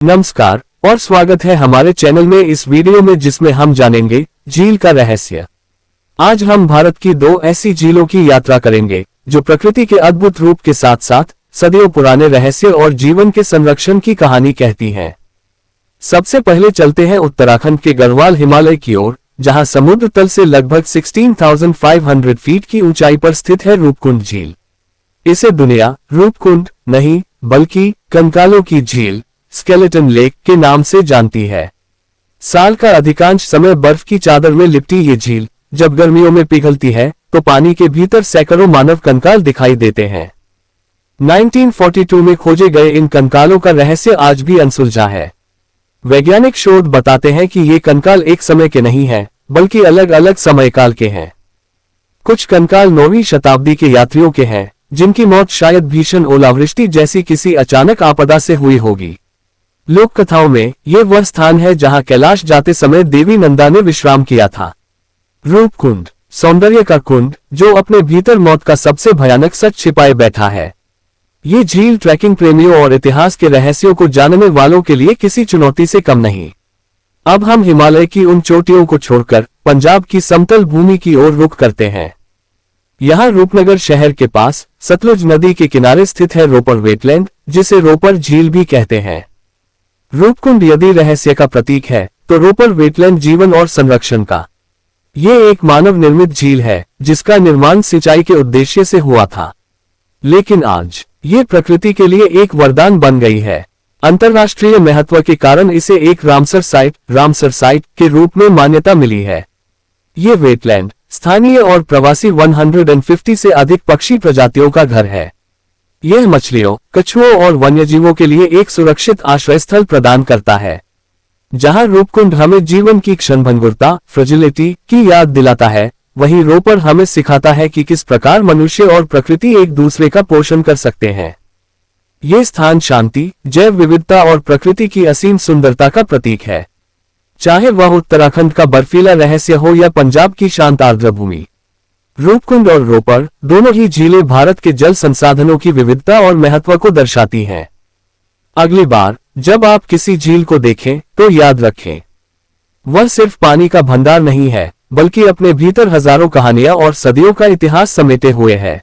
नमस्कार और स्वागत है हमारे चैनल में इस वीडियो में जिसमें हम जानेंगे झील का रहस्य। आज हम भारत की दो ऐसी झीलों की यात्रा करेंगे जो प्रकृति के अद्भुत रूप के साथ साथ सदियों पुराने रहस्य और जीवन के संरक्षण की कहानी कहती हैं। सबसे पहले चलते हैं उत्तराखंड के गढ़वाल हिमालय की ओर, जहां समुद्र तल से लगभग 16,500 फीट की ऊंचाई पर स्थित है रूपकुंड झील। इसे दुनिया रूपकुंड नहीं बल्कि कंकालों की झील स्केलेटन लेक के नाम से जानती है। साल का अधिकांश समय बर्फ की चादर में लिपटी ये झील जब गर्मियों में पिघलती है तो पानी के भीतर सैकड़ों मानव कंकाल दिखाई देते हैं। 1942 में खोजे गए इन कंकालों का रहस्य आज भी अनसुलझा है। वैज्ञानिक शोध बताते हैं कि ये कंकाल एक समय के नहीं हैं, बल्कि अलग अलग समयकाल के हैं। कुछ कंकाल 9वीं शताब्दी के यात्रियों के हैं, जिनकी मौत शायद भीषण ओलावृष्टि जैसी किसी अचानक आपदा से हुई होगी। लोक कथाओं में यह वह स्थान है जहां कैलाश जाते समय देवी नंदा ने विश्राम किया था। रूपकुंड सौंदर्य का कुंड जो अपने भीतर मौत का सबसे भयानक सच छिपाए बैठा है। ये झील ट्रैकिंग प्रेमियों और इतिहास के रहस्यों को जानने वालों के लिए किसी चुनौती से कम नहीं। अब हम हिमालय की उन चोटियों को छोड़कर पंजाब की समतल भूमि की ओर रुख करते हैं। यहाँ रूपनगर शहर के पास सतलुज नदी के किनारे स्थित है रोपर वेटलैंड, जिसे रोपर झील भी कहते हैं। रूपकुंड यदि रहस्य का प्रतीक है तो रोपर वेटलैंड जीवन और संरक्षण का। ये एक मानव निर्मित झील है जिसका निर्माण सिंचाई के उद्देश्य से हुआ था, लेकिन आज ये प्रकृति के लिए एक वरदान बन गई है। अंतर्राष्ट्रीय महत्व के कारण इसे एक रामसर साइट के रूप में मान्यता मिली है। ये वेटलैंड स्थानीय और प्रवासी 150 से अधिक पक्षी प्रजातियों का घर है। यह मछलियों, कछुओं और वन्यजीवों के लिए एक सुरक्षित आश्रय स्थल प्रदान करता है। जहां रूपकुंड हमें जीवन की क्षणभंगुरता फ्रेजिलिटी की याद दिलाता है, वहीं रोपर हमें सिखाता है कि किस प्रकार मनुष्य और प्रकृति एक दूसरे का पोषण कर सकते हैं। ये स्थान शांति, जैव विविधता और प्रकृति की असीम सुंदरता का प्रतीक है। चाहे वह उत्तराखंड का बर्फीला रहस्य हो या पंजाब की शांत आर्द्र भूमि, रूपकुंड और रोपर दोनों ही झीलें भारत के जल संसाधनों की विविधता और महत्व को दर्शाती हैं। अगली बार जब आप किसी झील को देखें तो याद रखें, वह सिर्फ पानी का भंडार नहीं है, बल्कि अपने भीतर हजारों कहानियां और सदियों का इतिहास समेटे हुए है।